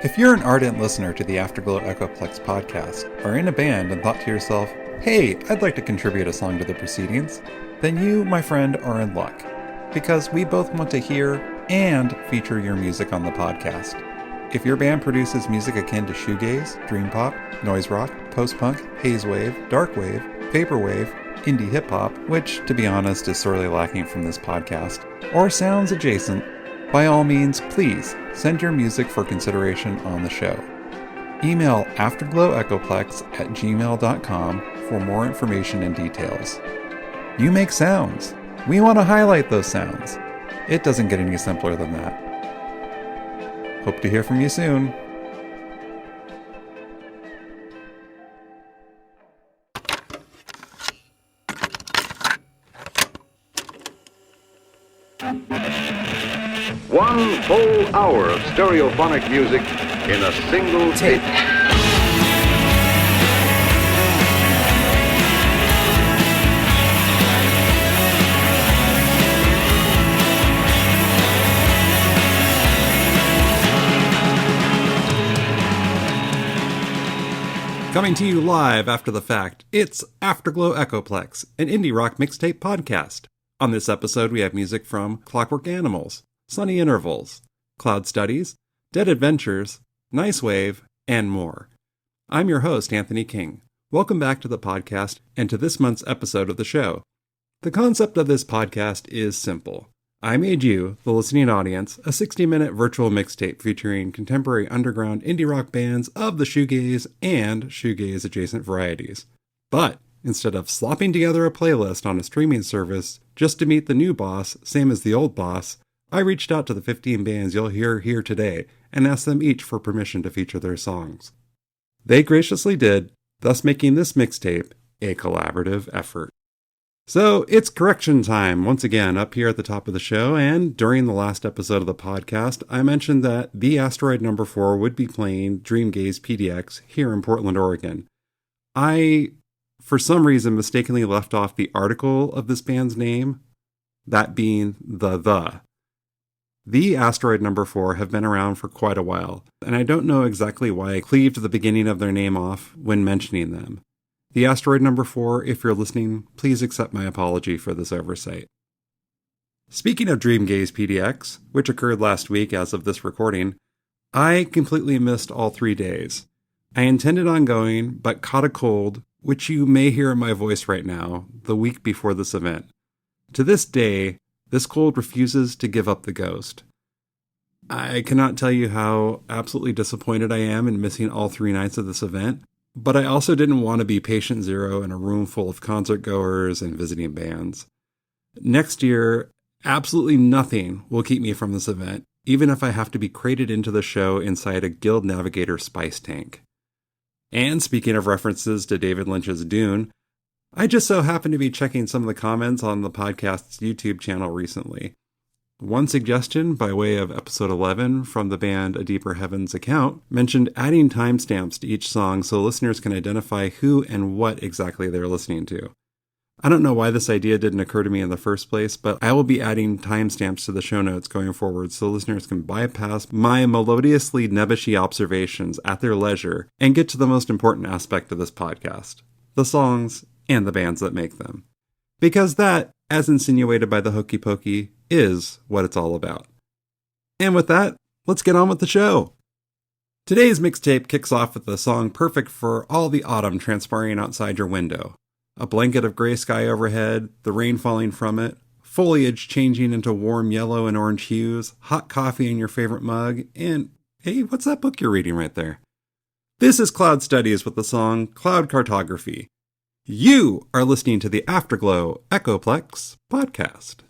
If you're an ardent listener to the Afterglow Echoplex podcast, or in a band and thought to yourself, hey, I'd like to contribute a song to the proceedings, then you, my friend, are in luck. Because we both want to hear and feature your music on the podcast. If your band produces music akin to shoegaze, dream pop, noise rock, post-punk, haze wave, dark wave, vaporwave, indie hip-hop, which, to be honest, is sorely lacking from this podcast, or sounds adjacent, by all means, please send your music for consideration on the show. Email afterglowechoplex@gmail.com for more information and details. You make sounds. We want to highlight those sounds. It doesn't get any simpler than that. Hope to hear from you soon. One full hour of stereophonic music in a single tape. Coming to you live after the fact, it's Afterglow Echoplex, an indie rock mixtape podcast. On this episode, we have music from Clockwork Animals, Sunny Intervals, Cloud Studies, Dead Adventures, Nice Wave, and more. I'm your host, Anthony King. Welcome back to the podcast and to this month's episode of the show. The concept of this podcast is simple. I made you, the listening audience, a 60-minute virtual mixtape featuring contemporary underground indie rock bands of the shoegaze and shoegaze-adjacent varieties. But instead of slopping together a playlist on a streaming service just to meet the new boss, same as the old boss, I reached out to the 15 bands you'll hear here today and asked them each for permission to feature their songs. They graciously did, thus making this mixtape a collaborative effort. So it's correction time once again up here at the top of the show, and during the last episode of the podcast, I mentioned that The Asteroid Number 4 would be playing Dreamgaze PDX here in Portland, Oregon. I, for some reason, mistakenly left off the article of this band's name, that being The Asteroid Number 4 have been around for quite a while, and I don't know exactly why I cleaved the beginning of their name off when mentioning them. The Asteroid Number 4, if you're listening, please accept my apology for this oversight. Speaking of Dreamgaze PDX, which occurred last week as of this recording, I completely missed all 3 days. I intended on going, but caught a cold, which you may hear in my voice right now, the week before this event. To this day, this cold refuses to give up the ghost. I cannot tell you how absolutely disappointed I am in missing all 3 nights of this event, but I also didn't want to be patient zero in a room full of concert goers and visiting bands. Next year, absolutely nothing will keep me from this event, even if I have to be crated into the show inside a Guild Navigator spice tank. And speaking of references to David Lynch's Dune, I just so happened to be checking some of the comments on the podcast's YouTube channel recently. One suggestion, by way of episode 11 from the band A Deeper Heavens account, mentioned adding timestamps to each song so listeners can identify who and what exactly they're listening to. I don't know why this idea didn't occur to me in the first place, but I will be adding timestamps to the show notes going forward so listeners can bypass my melodiously nebbishy observations at their leisure and get to the most important aspect of this podcast, the songs and the bands that make them. Because that, as insinuated by the Hokey Pokey, is what it's all about. And with that, let's get on with the show. Today's mixtape kicks off with a song perfect for all the autumn transpiring outside your window. A blanket of gray sky overhead, the rain falling from it, foliage changing into warm yellow and orange hues, hot coffee in your favorite mug, and hey, what's that book you're reading right there? This is Cloud Studies with the song Cloud Cartography. You are listening to the Afterglow Echoplex podcast.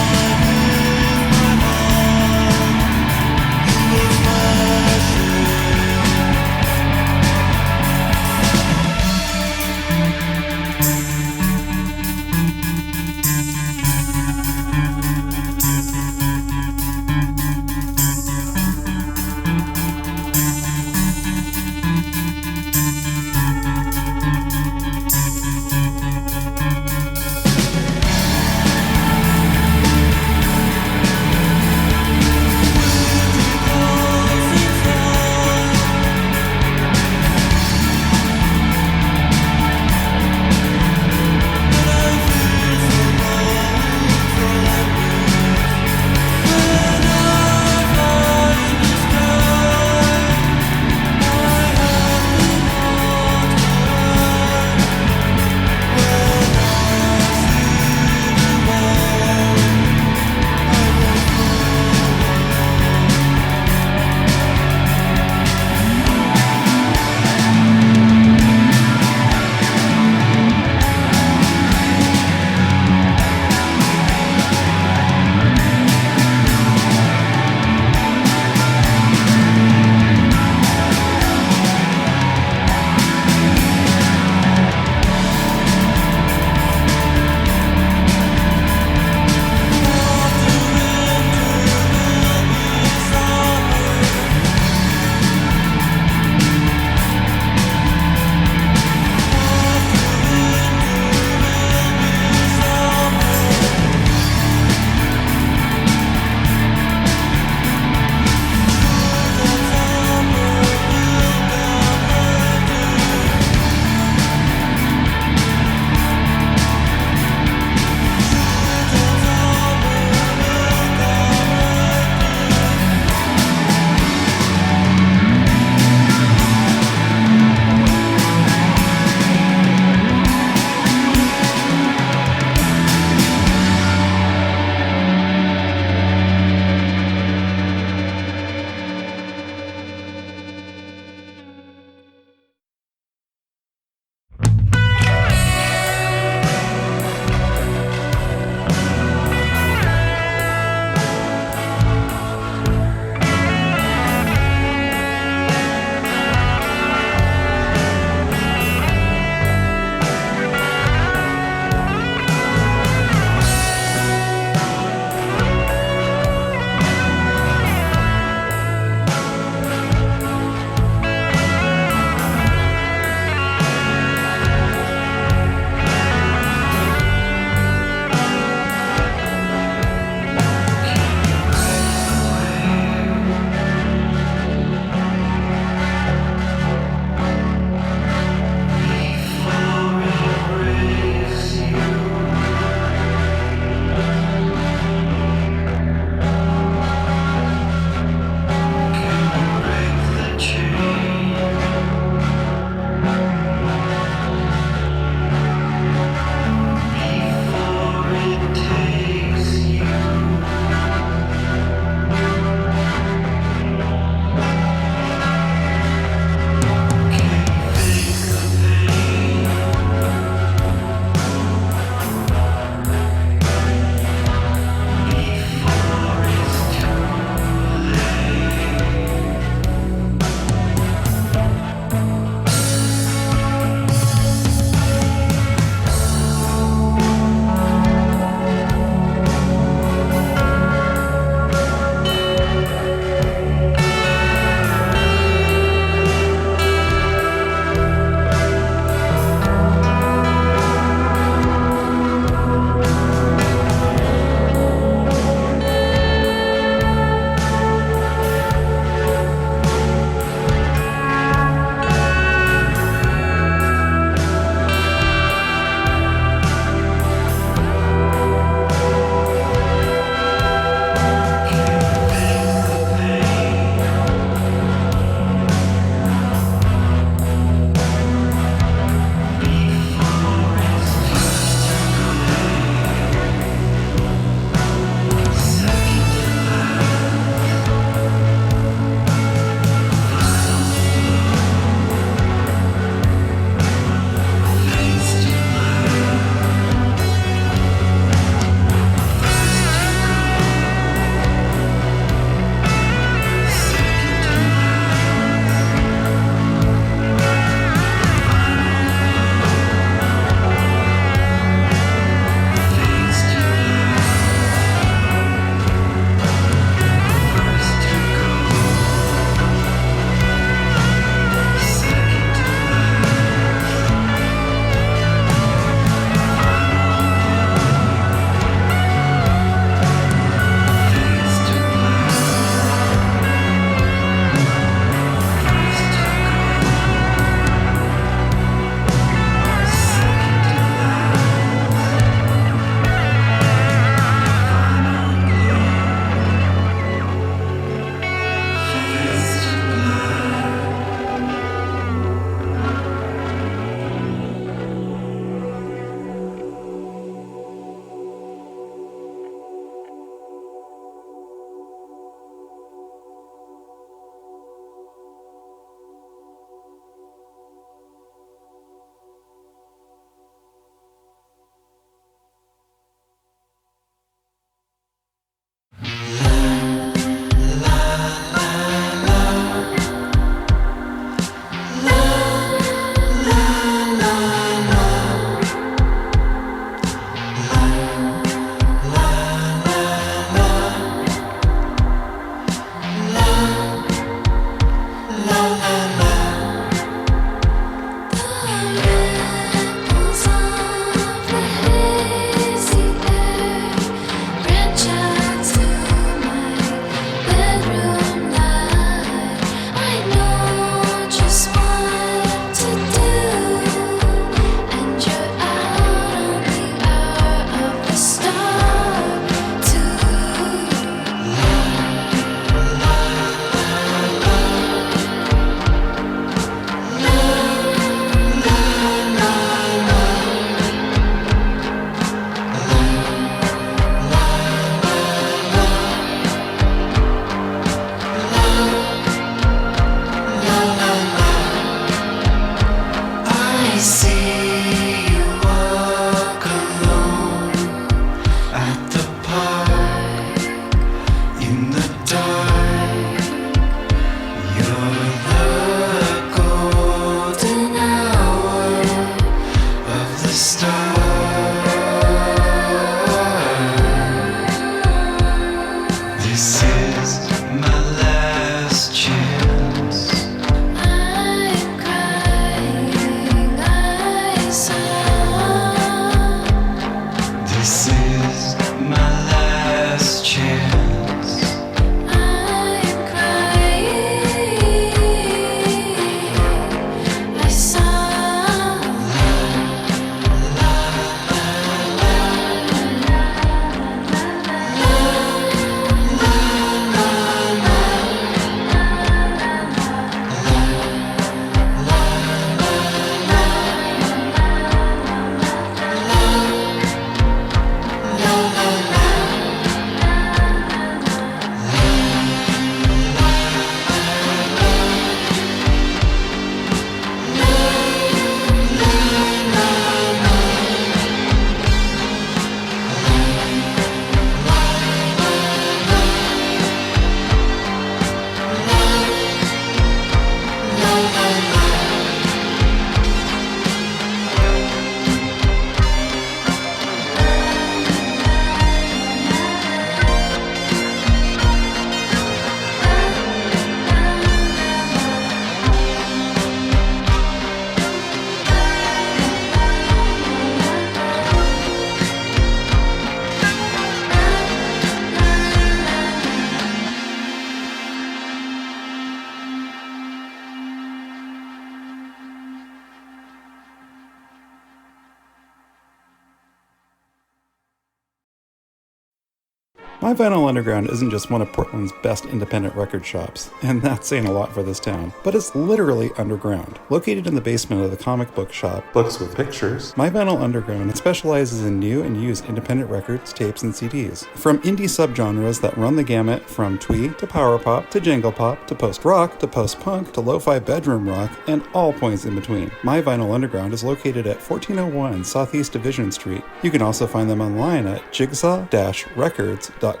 My Vinyl Underground isn't just one of Portland's best independent record shops, and that's saying a lot for this town, but it's literally underground. Located in the basement of the comic book shop, Books with Pictures, My Vinyl Underground specializes in new and used independent records, tapes, and CDs. From indie subgenres that run the gamut from twee to power pop to jangle pop to post-rock to post-punk to lo-fi bedroom rock and all points in between. My Vinyl Underground is located at 1401 Southeast Division Street. You can also find them online at jigsaw-records.com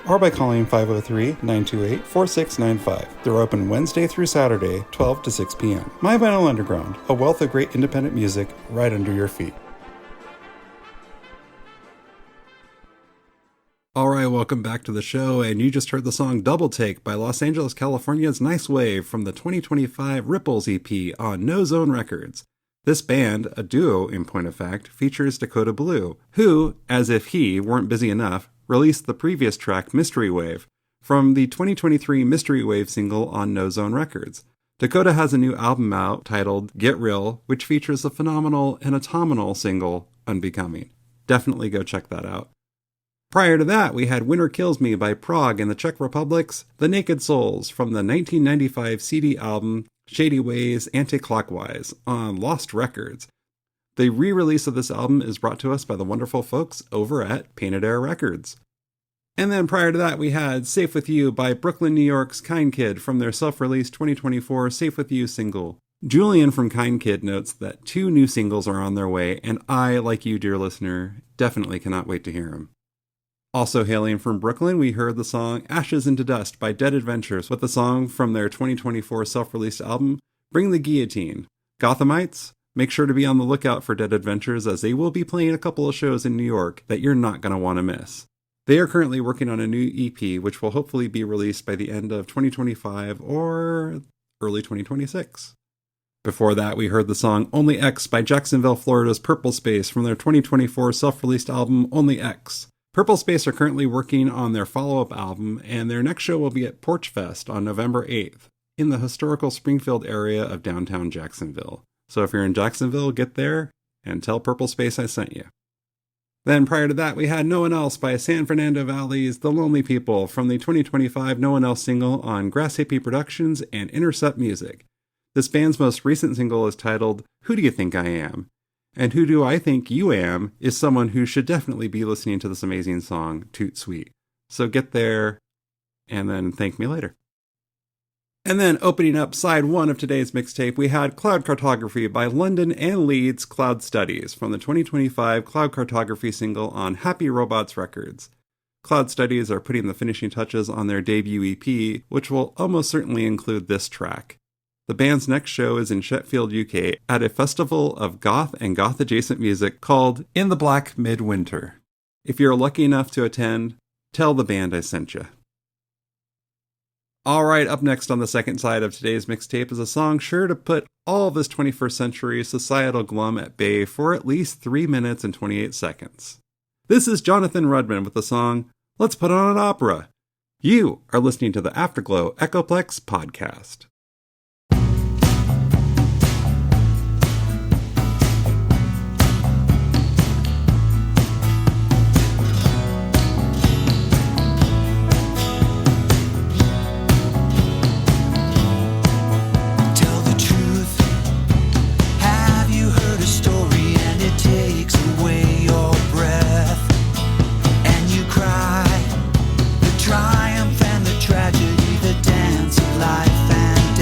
or by calling 503-928-4695. They're open Wednesday through Saturday, 12 to 6 p.m. My Vinyl Underground, a wealth of great independent music right under your feet. Alright, welcome back to the show, and you just heard the song Double Take by Los Angeles, California's Nice Wave from the 2025 Ripples EP on No Zone Records. This band, a duo in point of fact, features Dakota Blue, who, as if he weren't busy enough, released the previous track Mystery Wave from the 2023 Mystery Wave single on No Zone Records. Dakota has a new album out titled Get Real, which features the phenomenal and autumnal single Unbecoming. Definitely go check that out. Prior to that, we had Winter Kills Me by Prague and the Czech Republic's The Naked Souls from the 1995 CD album Shady Ways Anti-Clockwise on Lost Records. The re-release of this album is brought to us by the wonderful folks over at Painted Air Records. And then prior to that, we had Safe With You by Brooklyn, New York's Kind Kid from their self-released 2024 Safe With You single. Julian from Kind Kid notes that 2 new singles are on their way, and I, like you, dear listener, definitely cannot wait to hear them. Also hailing from Brooklyn, we heard the song Ashes into Dust by Dead Adventures with the song from their 2024 self-released album, Bring the Guillotine. Gothamites, make sure to be on the lookout for Dead Adventures as they will be playing a couple of shows in New York that you're not going to want to miss. They are currently working on a new EP which will hopefully be released by the end of 2025 or early 2026. Before that, we heard the song Only X by Jacksonville, Florida's Purplespace from their 2024 self-released album Only X. Purplespace are currently working on their follow-up album, and their next show will be at Porch Fest on November 8th in the historical Springfield area of downtown Jacksonville. So if you're in Jacksonville, get there and tell Purplespace I sent you. Then prior to that, we had No One Else by San Fernando Valley's The Lonely People from the 2025 No One Else single on Grass Hippie Productions and Intercept Music. This band's most recent single is titled Who Do You Think I Am? And Who Do I Think You Am is someone who should definitely be listening to this amazing song, Toot Sweet. So get there and then thank me later. And then opening up side one of today's mixtape, we had Cloud Cartography by London and Leeds Cloud Studies from the 2025 Cloud Cartography single on Happy Robots Records. Cloud Studies are putting the finishing touches on their debut EP, which will almost certainly include this track. The band's next show is in Sheffield, UK, at a festival of goth and goth-adjacent music called In the Black Midwinter. If you're lucky enough to attend, tell the band I sent you. Alright, up next on the second side of today's mixtape is a song sure to put all this 21st century societal glum at bay for at least 3 minutes and 28 seconds. This is Jonathan Rundman with the song, Let's Put On an Opera. You are listening to the Afterglow Echoplex podcast. Triumph and the tragedy, the dance of life and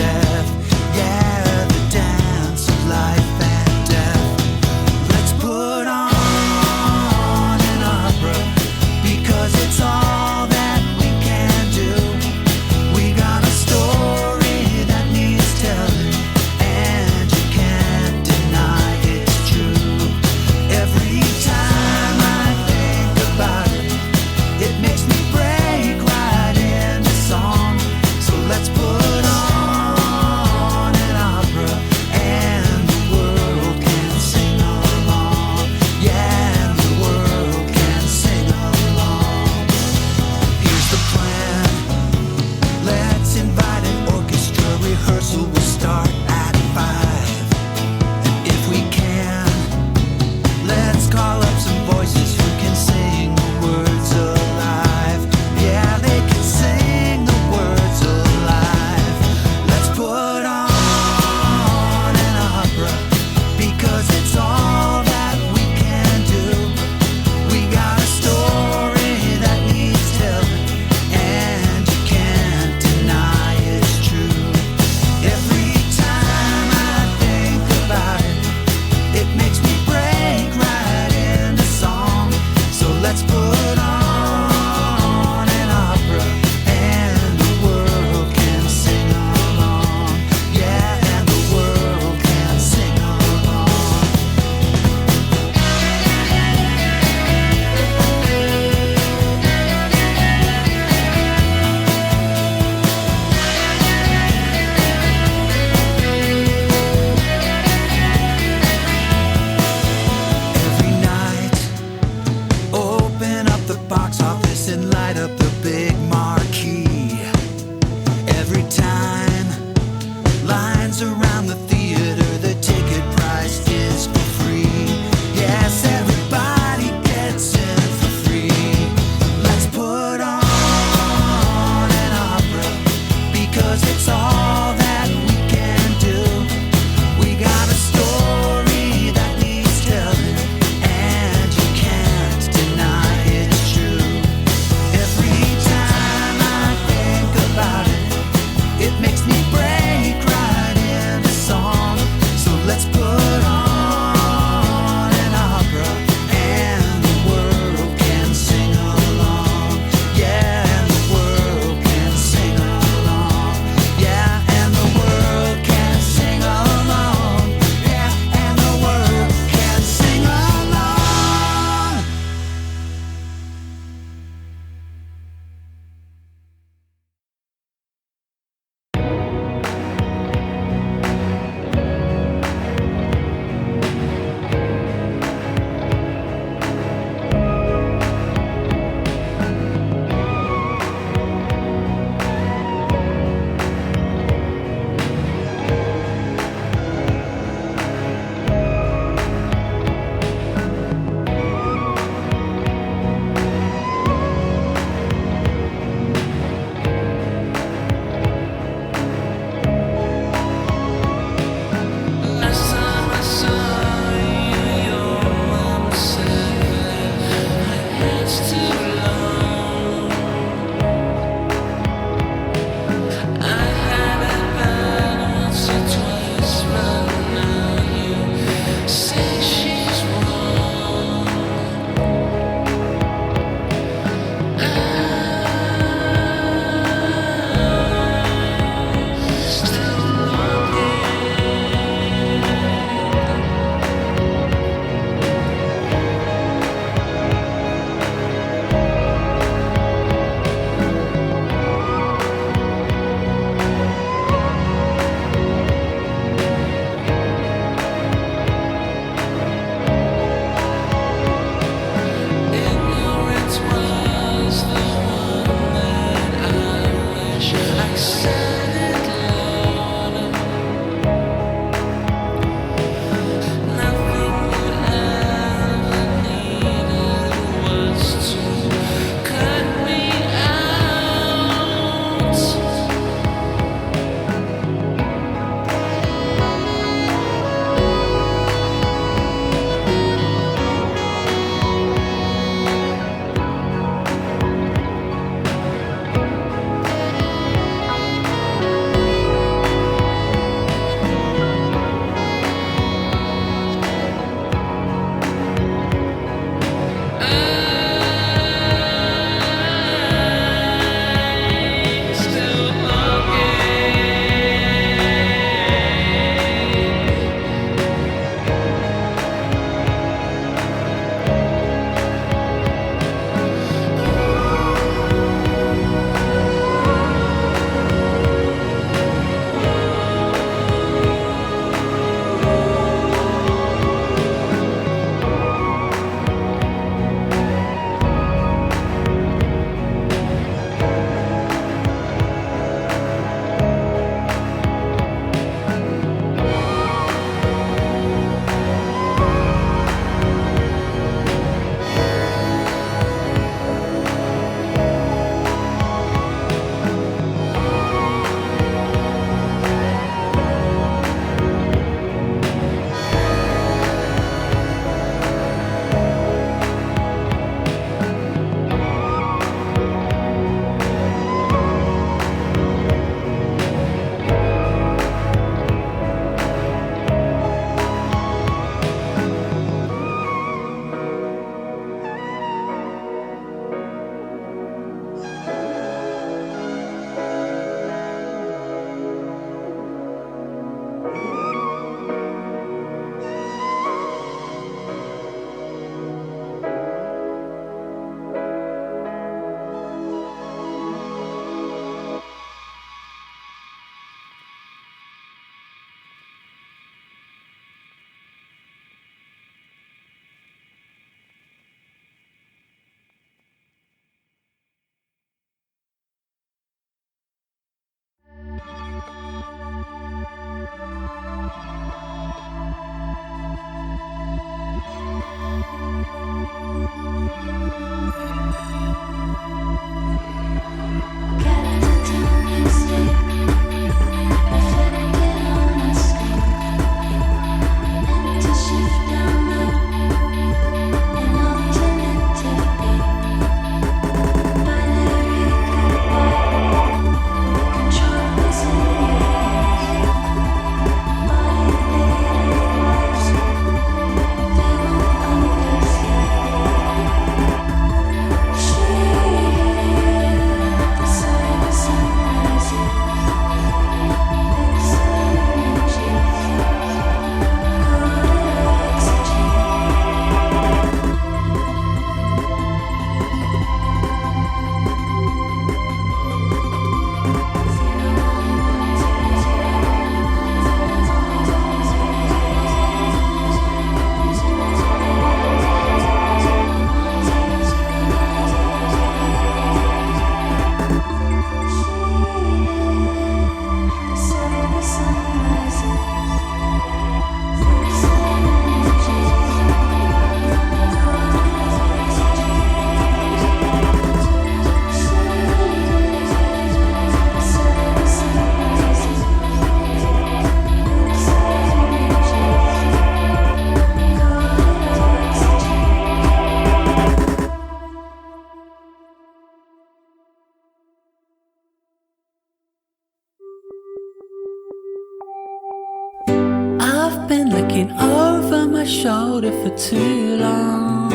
shoulder for too long.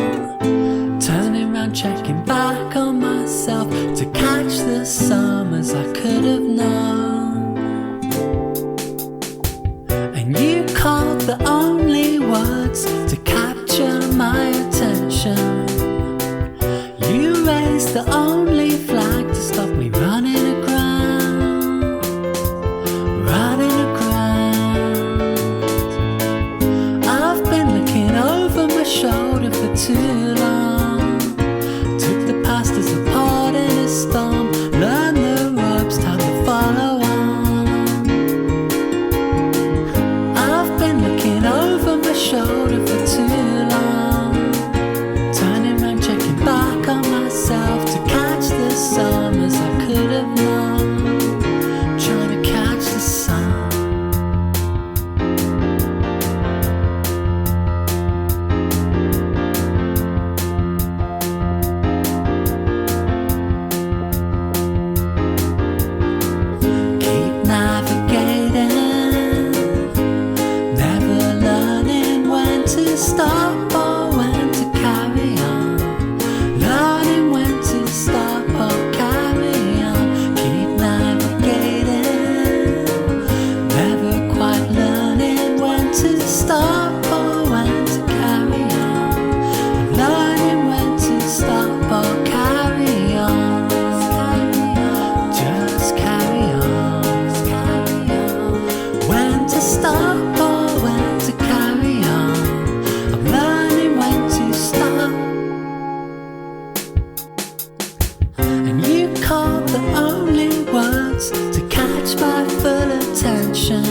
Turning round, checking back on myself to catch the summers I could have known. And you called the only words to capture my attention. You raised the only flag to stop me running aground, running aground. I've been looking over my shoulder for too long. Took the past as a part in a storm. Learned the ropes, time to follow on. I've been looking over my shoulder for too long. Turning round, checking back on myself to catch the summers I could have known. Trying to catch the sun. Keep navigating, never learning when to stop or when to carry on. Learning when to stop or carry on. Keep navigating, never quite learning when to stop or when to carry on. Learning when to stop or carry on. Just carry on. When to stop or when to carry on. I'm learning when to stop. And you called the only words to catch my full attention.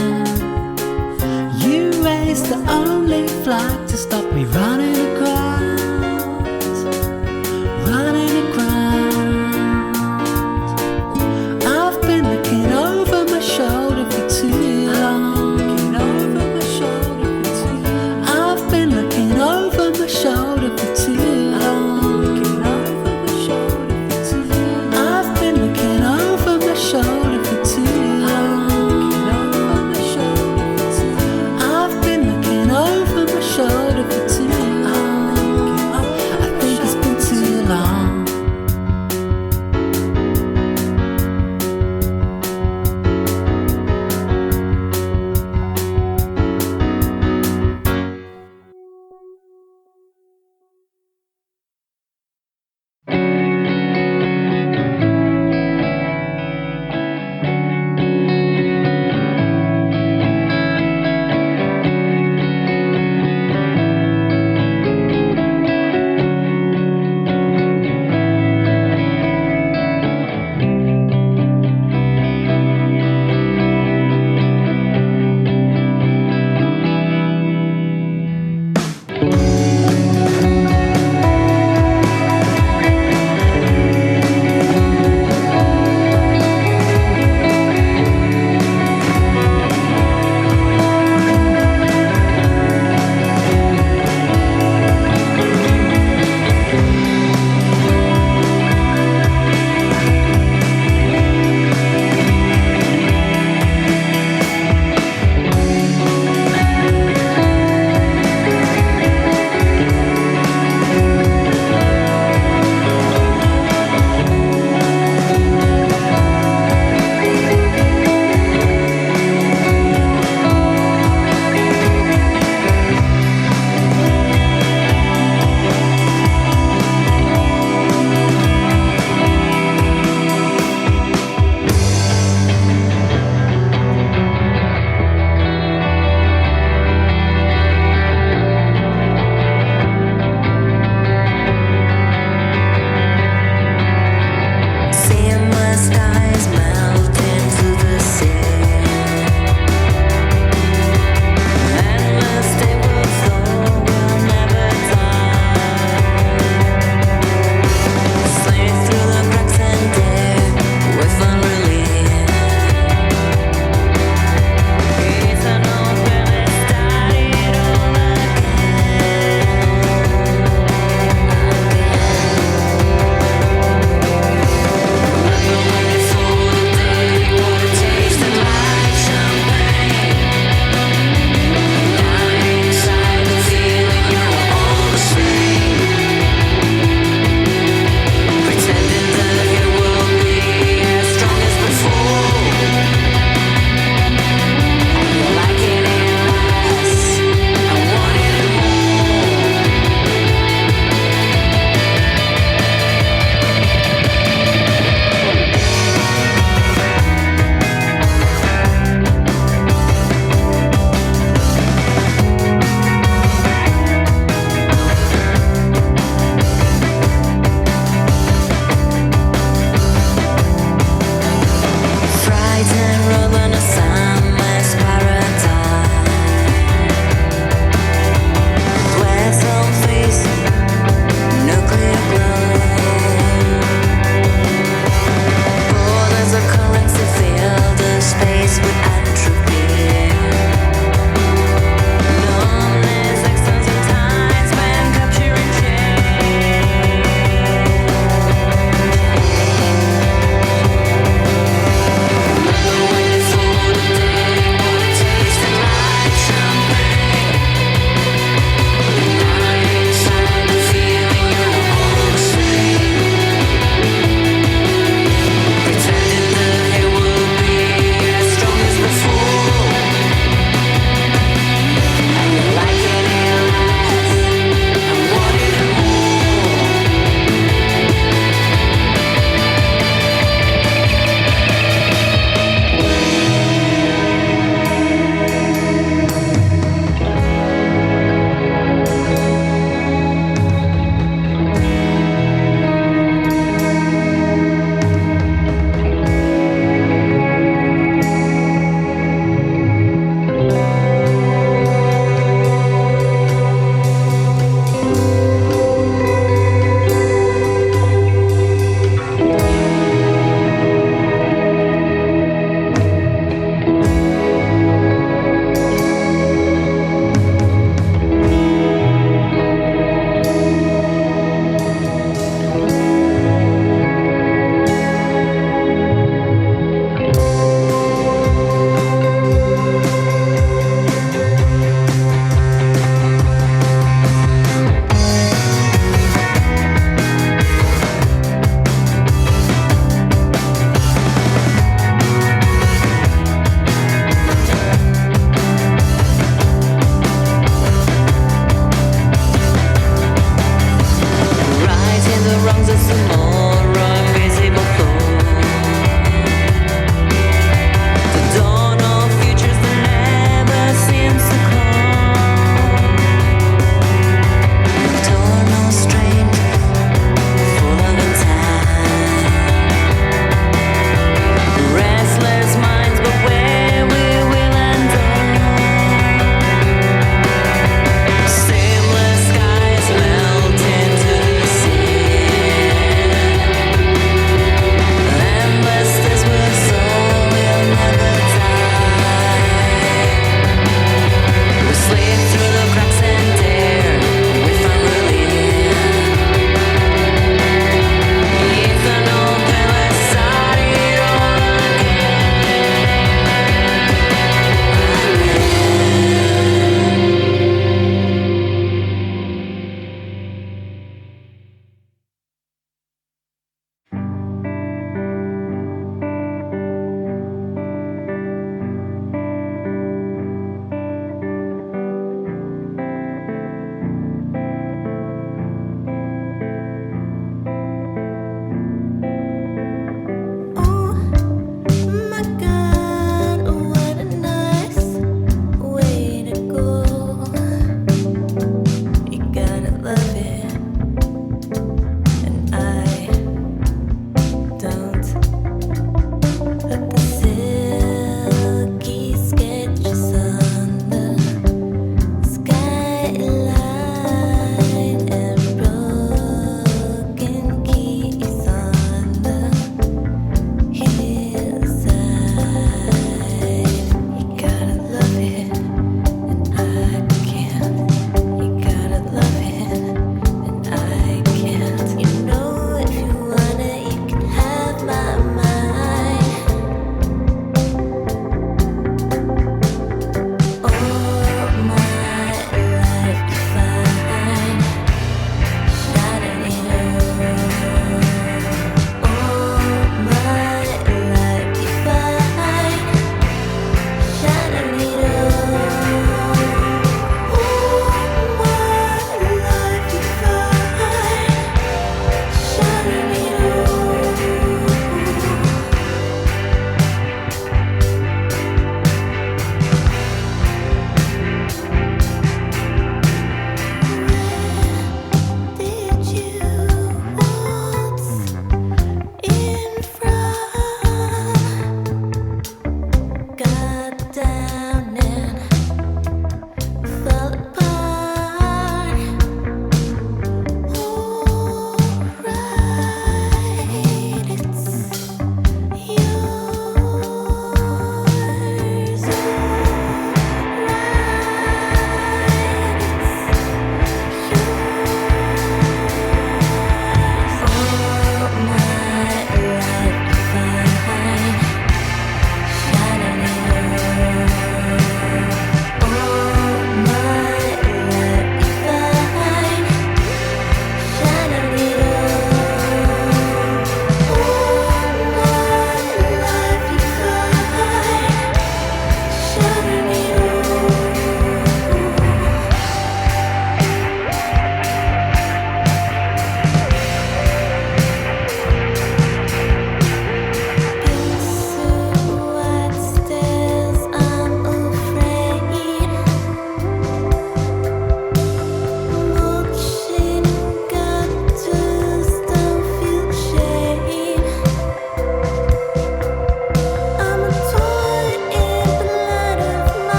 You raised the only flag to stop me running aground, running aground. I've been looking over my shoulder for too long. I've been looking over my shoulder for too long. I've been looking over my shoulder for too long. I've been looking over my shoulder for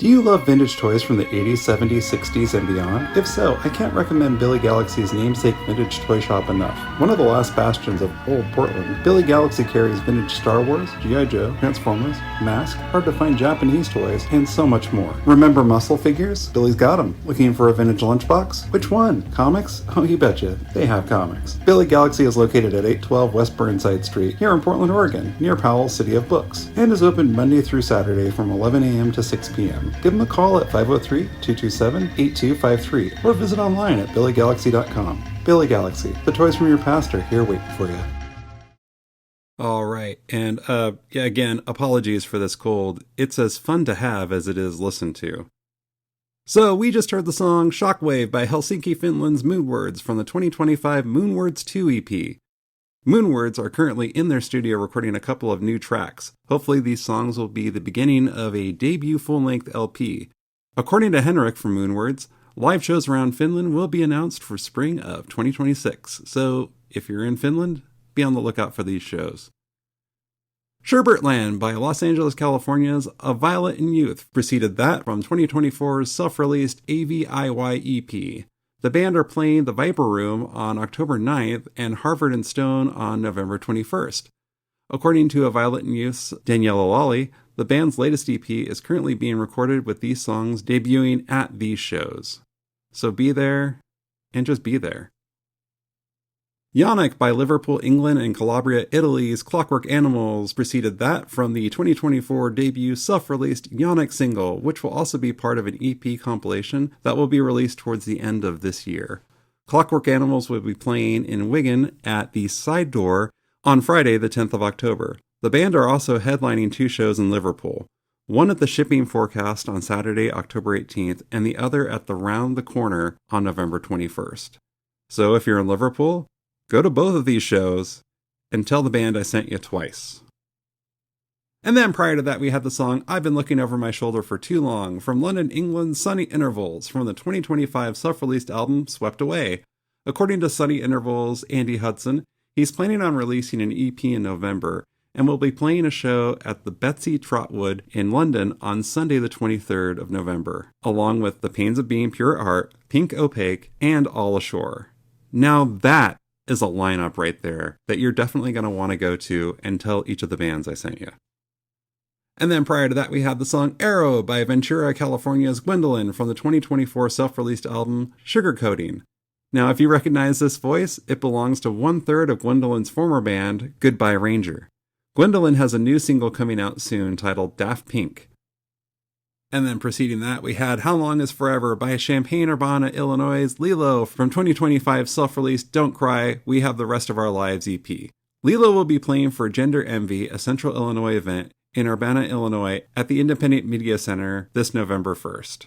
Do you love vintage toys from the 80s, 70s, 60s, and beyond? If so, I can't recommend Billy Galaxy's namesake vintage toy shop enough. One of the last bastions of old Portland, Billy Galaxy carries vintage Star Wars, G.I. Joe, Transformers, Mask, hard-to-find Japanese toys, and so much more. Remember muscle figures? Billy's got them. Looking for a vintage lunchbox? Which one? Comics? Oh, you betcha. They have comics. Billy Galaxy is located at 812 West Burnside Street, here in Portland, Oregon, near Powell City of Books, and is open Monday through Saturday from 11 a.m. to 6 p.m. Give them a call at 503-227-8253 or visit online at billygalaxy.com. Billy Galaxy, the toys from your past are here waiting for you. All right, and again, apologies for this cold. It's as fun to have as it is listened to. So we just heard the song Shockwave by Helsinki, Finland's Moonwards from the 2025 Moonwards 2 EP. Moonwards are currently in their studio recording a couple of new tracks. Hopefully these songs will be the beginning of a debut full-length LP. According to Henrik from Moonwards, live shows around Finland will be announced for spring of 2026, so if you're in Finland, be on the lookout for these shows. Sherbertland by Los Angeles, California's A Violet in Youth preceded that from 2024's self-released AVIY EP. The band are playing the Viper Room on October 9th and Harvard and Stone on November 21st. According to A Violet in Youth's Daniela Lally, the band's latest EP is currently being recorded with these songs debuting at these shows. So be there, and just be there. Jonic by Liverpool, England and Calabria, Italy's Clockwork Animals preceded that from the 2024 debut self-released Jonic single, which will also be part of an EP compilation that will be released towards the end of this year. Clockwork Animals will be playing in Wigan at the Side Door on Friday, the 10th of October. The band are also headlining two shows in Liverpool, one at the Shipping Forecast on Saturday, October 18th, and the other at the Round the Corner on November 21st. So if you're in Liverpool, go to both of these shows and tell the band I sent you twice. And then prior to that, we had the song I've Been Looking Over My Shoulder for Too Long from London, England's Sunny Intervals from the 2025 self-released album Swept Away. According to Sunny Intervals' Andy Hudson, he's planning on releasing an EP in November and will be playing a show at the Betsy Trotwood in London on Sunday the 23rd of November, along with The Pains of Being Pure Art, Pink Opaque, and All Ashore. Now that is a lineup right there that you're definitely going to want to go to and tell each of the bands I sent you. And then prior to that, we had the song Aero by Ventura, California's Gwendolyn from the 2024 self-released album Sugarcoating. Now, if you recognize this voice, it belongs to one-third of Gwendolyn's former band, Goodbye Ranger. Gwendolyn has a new single coming out soon titled Daft Pink. And then preceding that, we had How Long Is Forever by Champaign-Urbana, Illinois' Leeloh from 2025 self-released Don't Cry, We Have the Rest of Our Lives EP. Leeloh will be playing for Gender Envy, a Central Illinois event in Urbana, Illinois at the Independent Media Center this November 1st.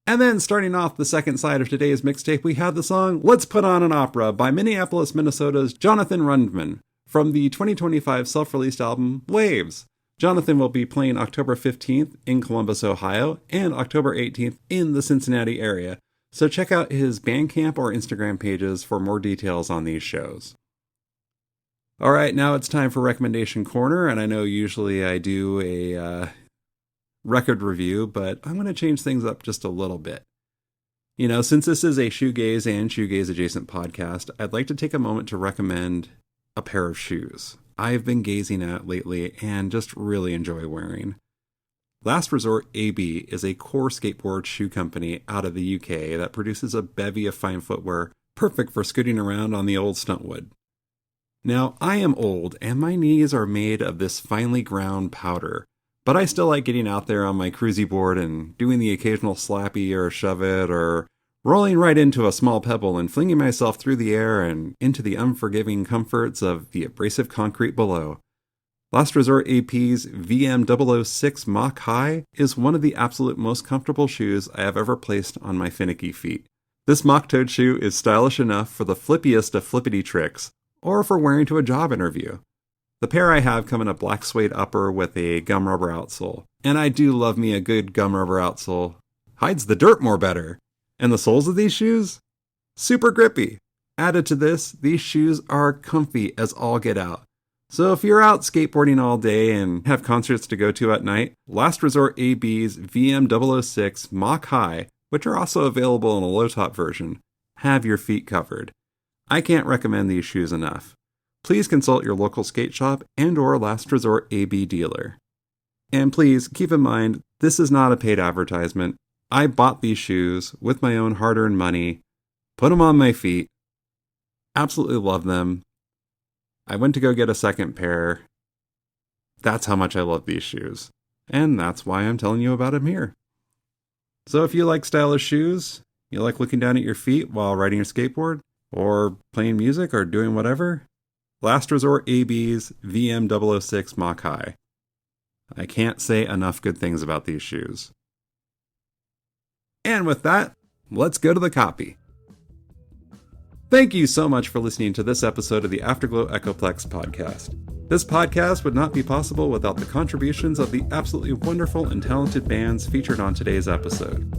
And then starting off the second side of today's mixtape, we had the song Let's Put On an Opera by Minneapolis, Minnesota's Jonathan Rundman from the 2025 self-released album Waves. Jonathan will be playing October 15th in Columbus, Ohio, and October 18th in the Cincinnati area, so check out his BandCamp or Instagram pages for more details on these shows. Alright, now it's time for Recommendation Corner, and I know usually I do a record review, but I'm going to change things up just a little bit. You know, since this is a shoegaze and shoegaze adjacent podcast, I'd like to take a moment to recommend a pair of shoes I've been gazing at lately and just really enjoy wearing. Last Resort AB is a core skateboard shoe company out of the UK that produces a bevy of fine footwear perfect for scooting around on the old stuntwood. Now, I am old and my knees are made of this finely ground powder, but I still like getting out there on my cruisy board and doing the occasional slappy or shove it or rolling right into a small pebble and flinging myself through the air and into the unforgiving comforts of the abrasive concrete below. Last Resort AP's VM006 Mach High is one of the absolute most comfortable shoes I have ever placed on my finicky feet. This mock-toed shoe is stylish enough for the flippiest of flippity tricks, or for wearing to a job interview. The pair I have come in a black suede upper with a gum rubber outsole, and I do love me a good gum rubber outsole. Hides the dirt more better. And the soles of these shoes? Super grippy. Added to this, these shoes are comfy as all get out. So if you're out skateboarding all day and have concerts to go to at night, Last Resort AB's VM006 Mach High, which are also available in a low-top version, have your feet covered. I can't recommend these shoes enough. Please consult your local skate shop and/or Last Resort AB dealer. And please keep in mind, this is not a paid advertisement. I bought these shoes with my own hard-earned money, put them on my feet, absolutely love them. I went to go get a second pair. That's how much I love these shoes. And that's why I'm telling you about them here. So if you like stylish shoes, you like looking down at your feet while riding your skateboard, or playing music or doing whatever, Last Resort AB's VM006 Mach High. I can't say enough good things about these shoes. And with that, let's go to the copy. Thank you so much for listening to this episode of the Afterglow Echoplex podcast. This podcast would not be possible without the contributions of the absolutely wonderful and talented bands featured on today's episode.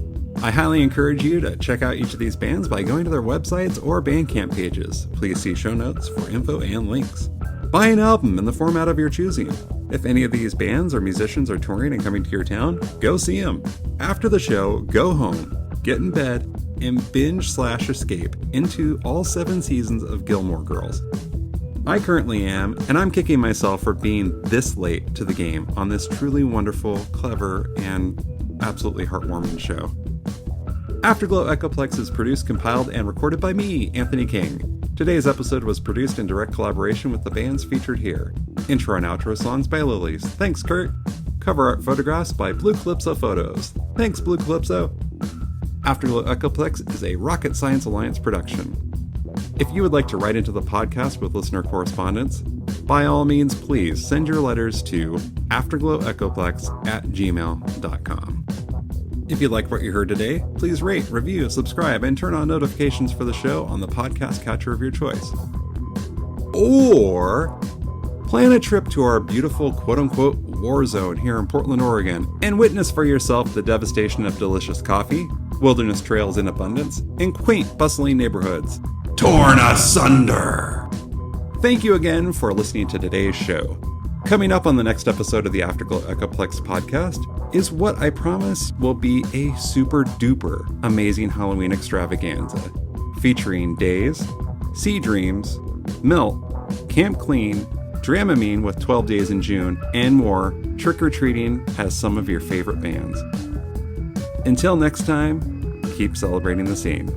I highly encourage you to check out each of these bands by going to their websites or BandCamp pages. Please see show notes for info and links. Buy an album in the format of your choosing. If any of these bands or musicians are touring and coming to your town, go see them. After the show, go home, get in bed, and binge/escape into all 7 seasons of Gilmore Girls. I currently am, and I'm kicking myself for being this late to the game on this truly wonderful, clever, and absolutely heartwarming show. Afterglow Echoplex is produced, compiled, and recorded by me, Anthony King. Today's episode was produced in direct collaboration with the bands featured here. Intro and outro songs by Lilies. Thanks, Kurt. Cover art photographs by Blue Calypso Photos. Thanks, Blue Calypso. Afterglow Echoplex is a Rocket Science Alliance production. If you would like to write into the podcast with listener correspondence, by all means, please send your letters to afterglowechoplex@gmail.com. If you like what you heard today, please rate, review, subscribe, and turn on notifications for the show on the podcast catcher of your choice. Or plan a trip to our beautiful quote-unquote war zone here in Portland, Oregon, and witness for yourself the devastation of delicious coffee, wilderness trails in abundance, and quaint, bustling neighborhoods torn asunder. Thank you again for listening to today's show. Coming up on the next episode of the Afterglow Echoplex podcast is what I promise will be a super duper amazing Halloween extravaganza, featuring Days, Sea Dreams, Melt, Camp Clean, Dramamine with 12 Days in June, and more. Trick-or-treating has some of your favorite bands. Until next time, keep celebrating the scene.